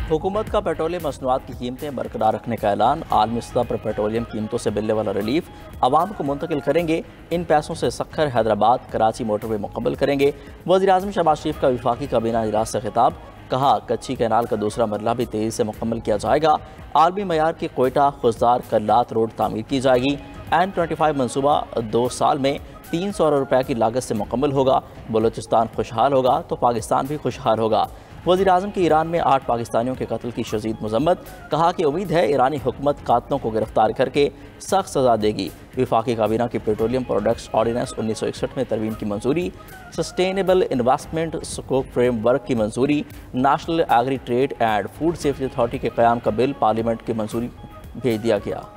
हुकूमत का पेट्रोलियम मसनूआत की कीमतें बरकरार रखने का ऐलान। आलमी सतह पर पेट्रोलियम कीमतों से मिलने वाला रिलीफ आवाम को मुंतकिल करेंगे। इन पैसों से सक्खर, हैदराबाद, कराची मोटरवे मुकम्मल करेंगे। वज़ीर-ए-आज़म शहबाज शरीफ का वफाकी काबीना इजलास से खिताब। कहा, कच्ची कैनाल का दूसरा मरला भी तेज़ी से मुकम्मल किया जाएगा। आलमी मयार की कोयटा खुजदार कल्लात रोड तामीर की जाएगी। N25 मनसूबा 2 साल में 300 अरब रुपये की लागत से मुकम्मल होगा। बलूचिस्तान खुशहाल होगा तो पाकिस्तान भी खुशहाल होगा। वज़ीर-ए-आज़म की ईरान में 8 पाकिस्तानियों के कत्ल की शदीद मज़म्मत। कहा कि उम्मीद है ईरानी हुकूमत कातलों को गिरफ्तार करके सख्त सज़ा देगी। वफाकी काबीना की पेट्रोलियम प्रोडक्ट्स ऑर्डिनेंस 1961 में तरमीम की मंजूरी। सस्टेनेबल इन्वेस्टमेंट स्कोप फ्रेमवर्क की मंजूरी। National agri trade and food safety authority के क़याम का बिल पार्लियामेंट की मंजूरी भेज दिया गया।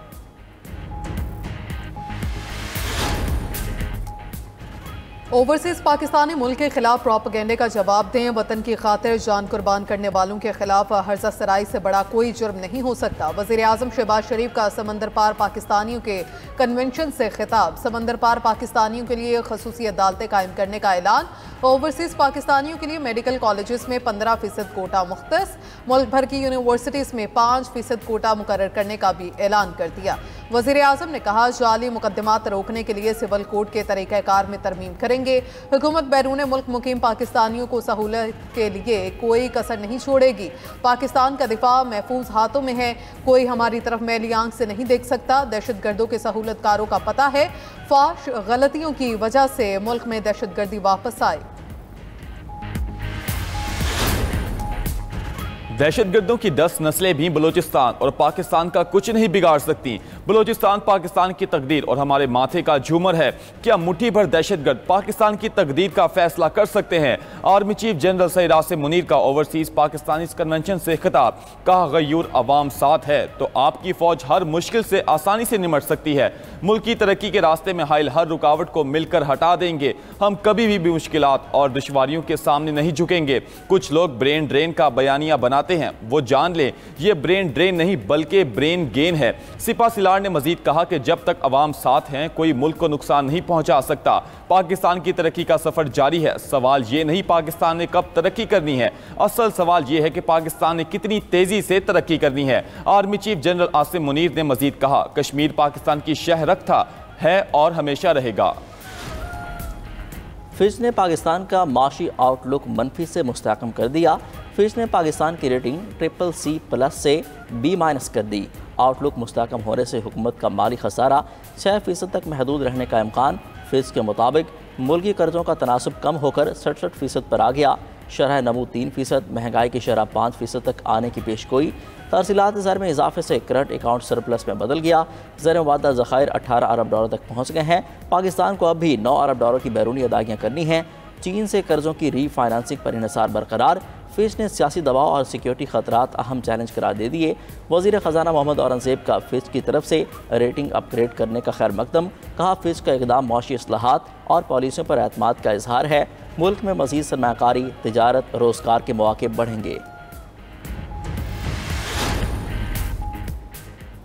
ओवरसीज पाकिस्तानी मुल्क के खिलाफ प्रोपेगेंडे का जवाब दें। वतन की खातिर जान कुर्बान करने वालों के खिलाफ हर्जा सराई से बड़ा कोई जुर्म नहीं हो सकता। वज़ीर-ए-आज़म शहबाज शरीफ का समंदर पार पाकिस्तानियों के कन्वेंशन से खिताब। समंदर पार पाकिस्तानियों के लिए खसूसी अदालतें कायम करने का ऐलान। ओवरसीज पाकिस्तानियों के लिए मेडिकल कॉलेजेस में 15% कोटा मुख्तस। मुल्क भर की यूनिवर्सिटीज़ में 5% कोटा मुकर्रर करने का भी ऐलान कर दिया। वज़ीर-ए-आज़म ने कहा, जाली मुकदमात रोकने के लिए सिविल कोड के तरीक़ाकार में तरमीम करेंगे। हुकूमत बैरून मुल्क मुकीम पाकिस्तानियों को सहूलत के लिए कोई कसर नहीं छोड़ेगी। पाकिस्तान का दिफा महफूज हाथों में है। कोई हमारी तरफ मैली आंख से नहीं देख सकता। दहशत गर्दों के सहूलतकारों का पता है। फाश गलतियों की वजह से मुल्क में दहशत गर्दी वापस आई। दहशतगर्दों की 10 नस्लें भी बलूचिस्तान और पाकिस्तान का कुछ नहीं बिगाड़ सकती। बलूचिस्तान पाकिस्तान की तकदीर और हमारे माथे का झूमर है। क्या मुट्ठी भर दहशतगर्द पाकिस्तान की तकदीर का फैसला कर सकते हैं? Army chief general Saeed Asim Munir का ओवरसीज पाकिस्तानी कन्वेंशन से खिताब। कहा, गयूर अवाम साथ है तो आपकी फौज हर मुश्किल से आसानी से निमट सकती है। मुल्क की तरक्की के रास्ते में हाइल हर रुकावट को मिलकर हटा देंगे। हम कभी भी मुश्किलात और दुश्वारियों के सामने नहीं झुकेंगे। कुछ लोग ब्रेन ड्रेन का बयानिया बनाते हैं, वो जान लें ये ब्रेन ड्रेन नहीं बल्कि ब्रेन गेन है। सिपा सिलार ने मजीद कहा कि जब तक अवाम साथ हैं कोई मुल्क को नुकसान नहीं पहुंचा सकता। पाकिस्तान की तरक्की का सफर जारी है। सवाल ये नहीं पाकिस्तान ने कब तरक्की करनी है, असल सवाल ये है कि पाकिस्तान ने कितनी तेजी से तरक्की करनी है। Army chief general Asim Munir ने मजीद कहा, कश्मीर पाकिस्तान की शह रखता है और हमेशा रहेगा। फिच ने पाकिस्तान का माशी आउटलुक मनफी से मुस्तहकम कर दिया। फिच ने पाकिस्तान की रेटिंग CCC+ से B- कर दी। आउटलुक मुस्तहकम होने से हुकूमत का माली खसारा 6% तक महदूद रहने का इम्कान। फिच के मुताबिक मुल्की कर्जों का तनासब कम होकर 67% पर आ गया। शरह नमू 3%, महंगाई की शरह 5% तक आने की पेशगोई। तरसीलात ज़र में इजाफे से करंट अकाउंट सरप्लस में बदल गया। ज़र मुबादला ज़खायर $18 अरब तक पहुँच गए हैं। पाकिस्तान को अब भी $9 अरब की बैरूनी अदायगियाँ करनी हैं। चीन से कर्जों की रीफाइनेंसिंग पर इन्हिसार बरकरार। फिच ने सियासी दबाव और सिक्योरिटी खतरात अहम चैलेंज करार दे दिए। वज़ीर ख़जाना मोहम्मद औरंगज़ेब का फिच की तरफ से रेटिंग अपग्रेड करने का खैर मकदम। कहा, फिच का इक़दाम मौशी इस्लाहात और पॉलिसियों पर एतमाद का इजहार है। मुल्क में मज़ीद सरमायाकारी, तिजारत, रोज़गार के मौके बढ़ेंगे।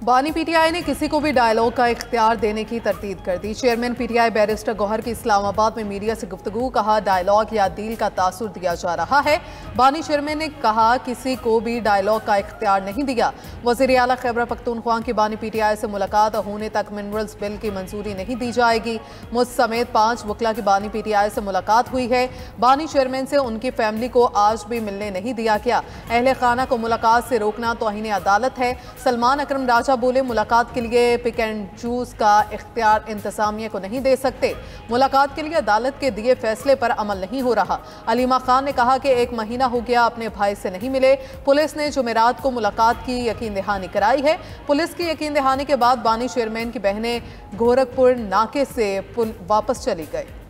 बानी पीटीआई ने किसी को भी डायलॉग का इख्तियार देने की तरतीब कर दी। चेयरमैन पीटीआई बैरिस्टर गौहर की इस्लामाबाद में मीडिया से गुफ्तगू। कहा, डायलॉग या डील का तासुर दिया जा रहा है। बानी चेयरमैन ने कहा, किसी को भी डायलॉग का इख्तियार नहीं दिया। वज़ीर आला खैबर पख्तूनख्वा की बानी पीटीआई से मुलाकात होने तक मिनरल्स बिल की मंजूरी नहीं दी जाएगी। मुझ समेत 5 वकला की बानी पीटीआई से मुलाकात हुई है। बानी चेयरमैन से उनकी फैमिली को आज भी मिलने नहीं दिया गया। अहले खाना को मुलाकात से रोकना तौहीन अदालत है। सलमान अकरम राजा बोले, मुलाकात के लिए पिक एंड चूज का इख्तियार इंतजामिया को नहीं दे सकते। मुलाकात के लिए अदालत के दिए फैसले पर अमल नहीं हो रहा। अलीमा खान ने कहा कि 1 महीना हो गया अपने भाई से नहीं मिले। पुलिस ने जुमेरात को मुलाकात की यकीन दहानी कराई है। पुलिस की यकीन दहानी के बाद बानी चेयरमैन की बहनें गोरखपुर नाके से वापस चली गई।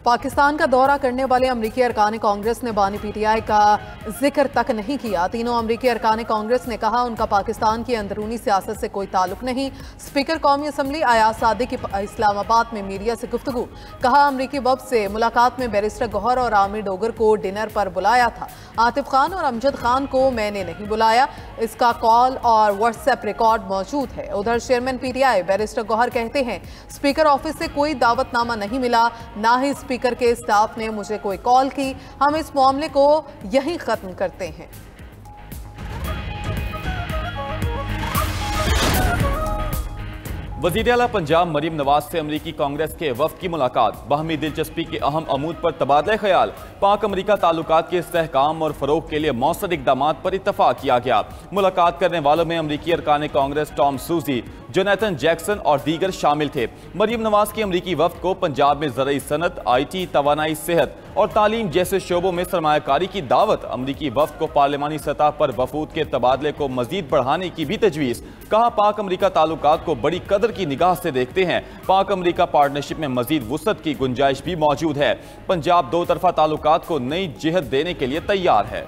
पाकिस्तान का दौरा करने वाले अमरीकी अरकान कांग्रेस ने बानी पीटीआई का जिक्र तक नहीं किया। तीनों अमरीकी अरकान कांग्रेस ने कहा, उनका पाकिस्तान की अंदरूनी सियासत से कोई ताल्लुक नहीं। स्पीकर कौमी असम्बली अयाज सादिक की इस्लामाबाद में मीडिया से गुफ्तगू। कहा, अमरीकी वफ्द से मुलाकात में बैरिस्टर गौहर और आमिर डोगर को डिनर पर बुलाया था। आतिफ खान और अमजद खान को मैंने नहीं बुलाया। इसका कॉल और व्हाट्सएप रिकॉर्ड मौजूद है। उधर चेयरमैन पीटीआई बैरिस्टर गौहर कहते हैं, स्पीकर ऑफिस से कोई दावतनामा नहीं मिला, ना ही स्पीकर के स्टाफ ने मुझे कोई कॉल की, हम इस मामले को यहीं खत्म करते हैं। वज़ीर आला पंजाब मरीम नवाज से अमरीकी कांग्रेस के वफ्द की मुलाकात, बाहमी दिलचस्पी के अहम अमूद पर तबादला ख्याल, पाक अमरीका ताल्लुकात के इस्तेहकाम और फरोग के लिए मौसर इकदामात पर इत्तफाक किया गया। मुलाकात करने वालों में अमरीकी अरकान कांग्रेस टॉम सूजी, जोनाथन जैक्सन और दीगर शामिल थे। मरीम नवाज की अमरीकी वफ्द को पंजाब में ज़राई सनत, IT, तवानाई, सेहत और तालीम जैसे शोबों में सरमायाकारी की दावत। अमरीकी वफ्द को पार्लिमानी सतह पर वफूद के तबादले को मजीद बढ़ाने की भी तजवीज़। कहा, पाक अमरीका ताल्लुकात को बड़ी कदर की निगाह से देखते हैं। पाक अमरीका पार्टनरशिप में मजीद वुसअत की गुंजाइश भी मौजूद है। पंजाब दो तरफा ताल्लुकात को नई जिहत देने के लिए तैयार है।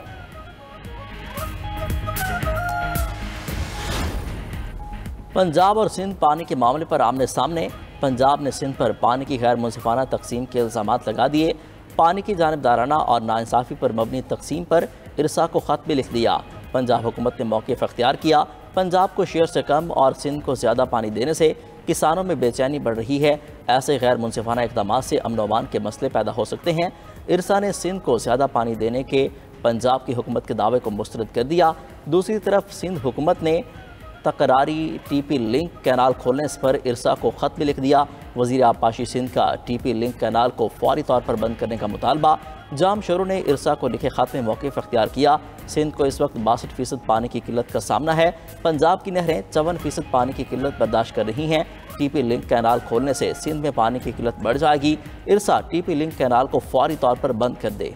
पंजाब और सिंध पानी के मामले पर आमने सामने। पंजाब ने सिंध पर पानी की गैर मुनसिफाना तकसीम के इल्ज़ामात लगा दिए। पानी की जानिबदाराना और नाइंसाफ़ी पर मबनी तकसीम पर इरसा को ख़त भी लिख दिया। पंजाब हुकूमत ने मौक़िफ़ अख्तियार किया। पंजाब को शेयर से कम और सिंध को ज़्यादा पानी देने से किसानों में बेचैनी बढ़ रही है। ऐसे गैर मुनसिफाना इक़दामात से अमन व अमान के मसले पैदा हो सकते हैं। इरसा ने सिंध को ज़्यादा पानी देने के पंजाब की हुकूमत के दावे को मुस्तरद कर दिया। दूसरी तरफ सिंध हुकूमत ने तकरारी TP लिंक कैनाल खोलने पर इरसा को ख़त भी लिख दिया। वज़ीर आबपाशी सिंध का TP लिंक कैनाल को फौरी तौर पर बंद करने का मुतालबा। जाम शोरों ने इरसा को लिखे ख़त में मौक़िफ़ अख्तियार किया। सिंध को इस वक्त 62% पानी की किल्लत का सामना है। पंजाब की नहरें 54% पानी की किल्लत बर्दाश्त कर रही हैं। TP लिंक कैनाल खोलने से सिंध में पानी की किल्लत बढ़ जाएगी। इरसा TP लिंक कैनाल को फौरी तौर पर बंद कर दे।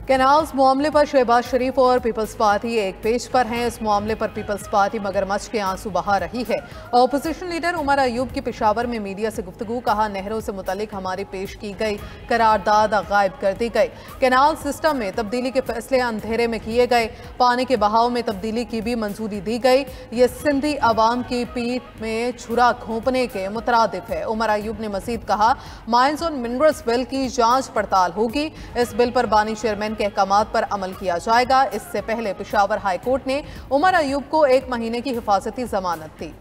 कैनाल्स मामले पर शहबाज शरीफ और पीपल्स पार्टी एक पेज पर हैं। इस मामले पर पीपल्स पार्टी मगरमच्छ के आंसू बहा रही है। अपोजिशन लीडर उमर अयूब की पेशावर में मीडिया से गुफ्तगू। कहा, नहरों से मुतालिक हमारी पेश की गई करारदाद गायब कर दी गई। कैनाल सिस्टम में तब्दीली के फैसले अंधेरे में किए गए। पानी के बहाव में तब्दीली की भी मंजूरी दी गई। ये सिंधी अवाम की पीठ में छुरा घोंपने के मुतरादिफ है। उमर अयूब ने मजीद कहा, माइंस ऑन मिनरल्स बिल की जांच पड़ताल होगी। इस बिल पर बानी चेयरमैन के अहकामात पर अमल किया जाएगा। इससे पहले पेशावर हाई कोर्ट ने उमर अयूब को 1 महीने की हिफाजती जमानत दी।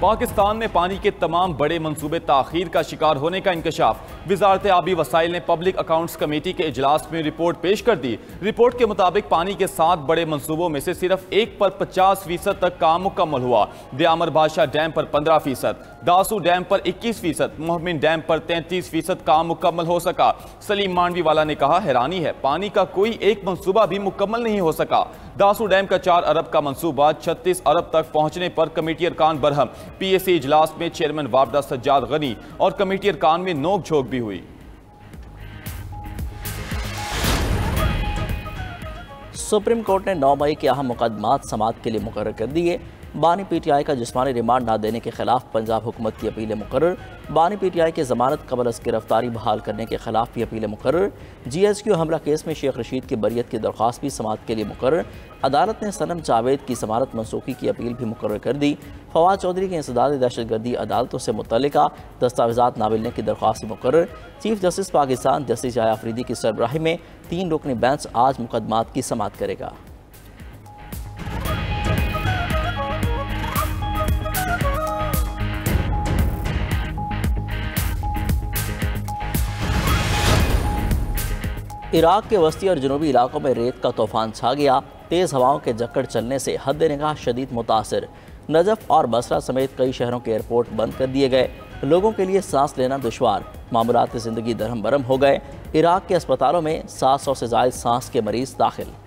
पाकिस्तान में पानी के तमाम बड़े मंसूबे ताखीर का शिकार होने का इंकशाफ। वजारत आबी वसाइल ने पब्लिक अकाउंट्स कमेटी के इजलास में रिपोर्ट पेश कर दी। रिपोर्ट के मुताबिक पानी के 7 बड़े मंसूबों में से सिर्फ एक पर 50% तक काम मुकम्मल हुआ। दियामर बादशाह डैम पर 15%, दासू डैम पर 21%, मोहमिन डैम पर 33% काम मुकम्मल हो सका। सलीम मांडवी वाला ने कहा, हैरानी है, पानी का कोई एक मंसूबा भी मुकम्मल नहीं हो सका। दासू डैम का 4 अरब का मंसूबा 36 अरब तक पहुंचने पर कमेटी अरकान बरहम। PAC इजलास में चेयरमैन वापडा सज्जाद गनी और कमेटी अरकान में नोक झोंक भी हुई। सुप्रीम कोर्ट ने 9 मई के अहम मुकदमात समाअत के लिए मुकर्रर कर दिए। बानी PTI का जिस्मानी रिमांड न देने के खिलाफ पंजाब हुकूमत की अपीलें मुकर्रर। बानी PTI की जमानत कबल अज़ गिरफ्तारी बहाल करने के खिलाफ भी अपीलें मुकर्रर। GHQ हमला केस में शेख रशीद की बरियत की दरख्वास्त भी समाअत के लिए मुकर्रर। अदालत ने सनम जावेद की जमानत मनसूखी की अपील भी मुकर्रर कर दी। फवाद चौधरी के इंसदाद दहशतगर्दी अदालतों से मुतल्लिका दस्तावेज़ात ना मिलने की दरख्वास्त मुकर्रर। चीफ जस्टिस पाकिस्तान जस्टिस जाया अफरीदी की सरबराही में 3 रुकनी बेंच आज मुकदमात की समाअत करेगा। इराक के वस्ती और जनूबी इलाकों में रेत का तूफान छा गया। तेज़ हवाओं के झक्कड़ चलने से हद निगाह शदीद मुतासर। नजफ और बसरा समेत कई शहरों के एयरपोर्ट बंद कर दिए गए। लोगों के लिए सांस लेना दुश्वार, मामूलात ज़िंदगी दरहम बरम हो गए। इराक के अस्पतालों में 700 से ज़ायद सांस के मरीज दाखिल।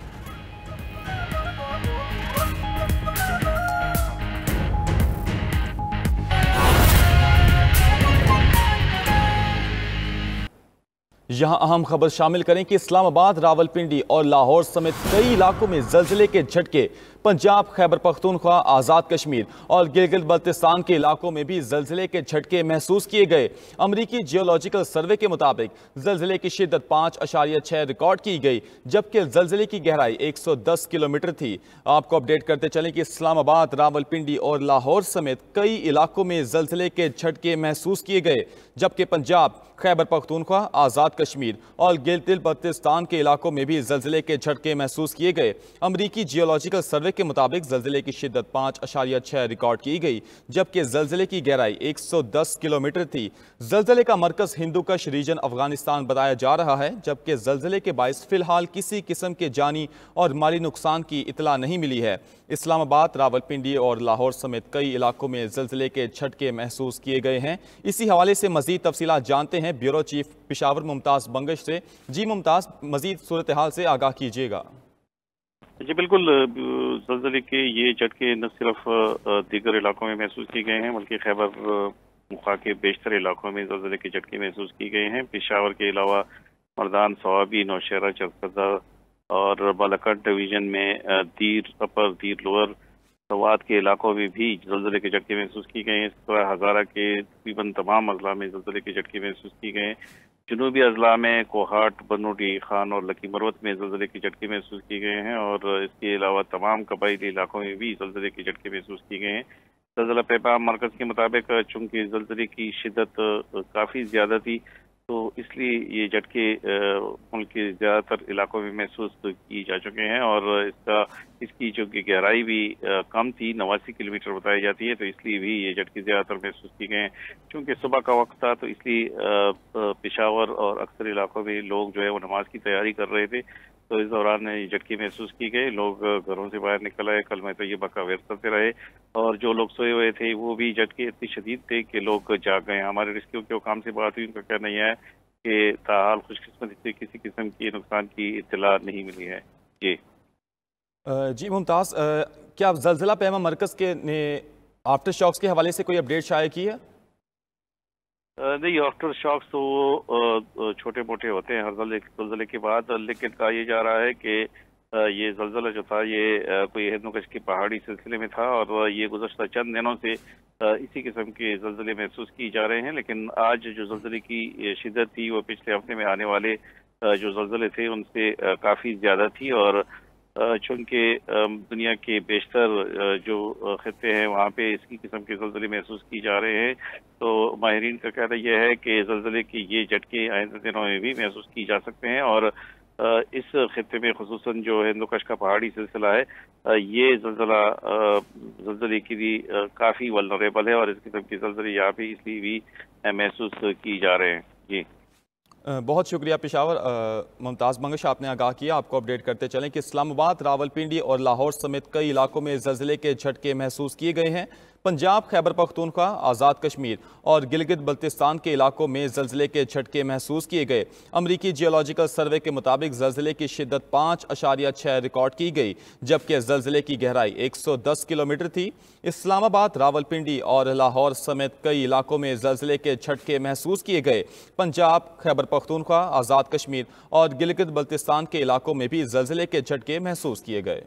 यहां अहम खबर शामिल करें कि इस्लामाबाद, रावलपिंडी और लाहौर समेत कई इलाकों में ज़लज़ले के झटके। पंजाब, खैबर पख्तूनख्वा, आज़ाद कश्मीर और गिलगित बल्तिस्तान के इलाकों में भी ज़लज़ले के झटके महसूस किए गए। अमरीकी जियोलॉजिकल सर्वे के मुताबिक ज़लज़ले की शिद्दत 5.6 रिकॉर्ड की गई, जबकि ज़लज़ले की गहराई 110 किलोमीटर थी। आपको अपडेट करते चलें कि इस्लामाबाद, रावलपिंडी और लाहौर समेत कई इलाकों में ज़लज़ले के झटके महसूस किए गए, जबकि पंजाब, खैबर पख्तूनख्वा, आज़ाद कश्मीर और गिलगित बल्तिस्तान के इलाकों में भी ज़लज़ले के झटके महसूस किए गए। अमरीकी जियोलॉजिकल सर्वे के मुताबिक ज़लज़ले की शिद्दत 5.6 रिकॉर्ड की गई, जबकि ज़लज़ले की गहराई 110 किलोमीटर थी। ज़लज़ले का मरकज़ हिंदूकश रीजन अफगानिस्तान बताया जा रहा है, जबकि ज़लज़ले के बायस फिलहाल किसी किस्म के जानी और माली नुकसान की इतला नहीं मिली है। इस्लामाबाद, रावलपिंडी और लाहौर समेत कई इलाकों में ज़लज़ले के झटके महसूस किए गए हैं। इसी हवाले से मज़ीद तफसीलात जानते हैं ब्यूरो चीफ पेशावर मुमताज़ बंगश से। जी मुमताज़, मज़ीद सूरत हाल से आगाह कीजिएगा। जी बिल्कुल, ज़लज़ले के ये झटके न सिर्फ दीगर इलाकों में महसूस किए गए हैं, बल्कि खैबर मुखा के बेशतर इलाकों में ज़लज़ले के झटके महसूस किए गए हैं। पेशावर के अलावा मर्दान, सवाबी, नौशहरा, चरकदा और बालाकोट डिवीजन में दीर अपर, दीर लोअर, सवात के इलाकों में भी ज़लज़ले के झटके महसूस किए गए हैं। इस तरह हज़ारा के तकरीबन तमाम अजला में ज़लज़ले के झटके महसूस किए गए हैं। जनूबी अजला में कोहाट, बनूटी खान और लकी मरवत में ज़लज़ले के झटके महसूस किए गए हैं और इसके अलावा तमाम कबायली इलाकों में भी ज़लज़ले के झटके महसूस किए गए हैं। ज़लज़ला पैगाम मरकज़ के मुताबिक चूँकि ज़लज़ले की शिद्दत काफ़ी ज़्यादा थी, तो इसलिए ये झटके मुल्क के ज़्यादातर इलाकों में महसूस की जा चुके हैं और इसकी जो गहराई भी कम थी, 89 किलोमीटर बताई जाती है, तो इसलिए भी ये झटके ज़्यादातर महसूस किए गए हैं। क्योंकि सुबह का वक्त था, तो इसलिए पेशावर और अक्सर इलाकों में लोग जो है वो नमाज की तैयारी कर रहे थे, तो इस दौरान ये झटके महसूस किए गए। लोग घरों से बाहर निकल आए, कलमा तैयबा का वर्त करते रहे और जो लोग सोए हुए थे वो भी झटके इतनी शदीद थे कि लोग जाग गए। हमारे रेस्क्यू के हुकाम से बात हुई, उनका कहना यह है कि ताहाल खुशकिस्मती से किसी किस्म की नुकसान की इत्तला नहीं मिली है। जी मुमताज़, क्या ज़लज़ला पैमा मरकज़ के ने आफ्टर शॉक्स के हवाले से कोई अपडेट शाया की है? नहीं, आफ्टर शॉक्स तो छोटे मोटे होते हैं हर ज़लज़ले के बाद, लेकिन कहा यह जा रहा है कि ये ज़लज़ला जो था ये कोई हिंदुकश की पहाड़ी सिलसिले में था और ये गुज़श्ता चंद दिनों से इसी किस्म के ज़लज़ले महसूस किए जा रहे हैं। लेकिन आज जो ज़लज़ले की शिद्दत थी वो पिछले हफ्ते में आने वाले जो ज़लज़ले थे उनसे काफ़ी ज़्यादा थी और चूँकि दुनिया के बेशतर जो खित्ते हैं वहाँ पे इसी किस्म के ज़लज़ले महसूस किए जा रहे हैं, तो माहिरीन का कहना यह है कि ज़लज़ले के ये झटके आइंदा दिनों में भी महसूस किए जा सकते हैं और इस खित्ते में खुसूसन जो हिंदुकश का पहाड़ी सिलसिला है, ये ज़लज़ले के लिए काफ़ी वल्नरेबल है और इस किस्म के ज़लज़ले यहाँ पे इसलिए भी महसूस किए जा रहे हैं। जी बहुत शुक्रिया पेशावर मुमताज़ बंगश, आपने आगाह किया। आपको अपडेट करते चलें कि इस्लामाबाद, रावलपिंडी और लाहौर समेत कई इलाकों में ज़लज़ले के झटके महसूस किए गए हैं। पंजाब, खैबर पख्तूनख्वा, आज़ाद कश्मीर और गिलगित बल्तिस्तान के इलाकों में ज़लज़ले के झटके महसूस किए गए। अमरीकी जियोलॉजिकल सर्वे के मुताबिक ज़लज़ले की शिद्दत 5.6 रिकॉर्ड की गई, जबकि ज़लज़ले की गहराई 110 किलोमीटर थी। इस्लामाबाद, रावलपिंडी और लाहौर समेत कई इलाकों में ज़लज़ले के झटके महसूस किए गए। पंजाब, खैबर पख्तूनख्वा, आज़ाद कश्मीर और गिलगित बल्तिस्तान के इलाकों में भी ज़लज़ले के झटके महसूस किए गए।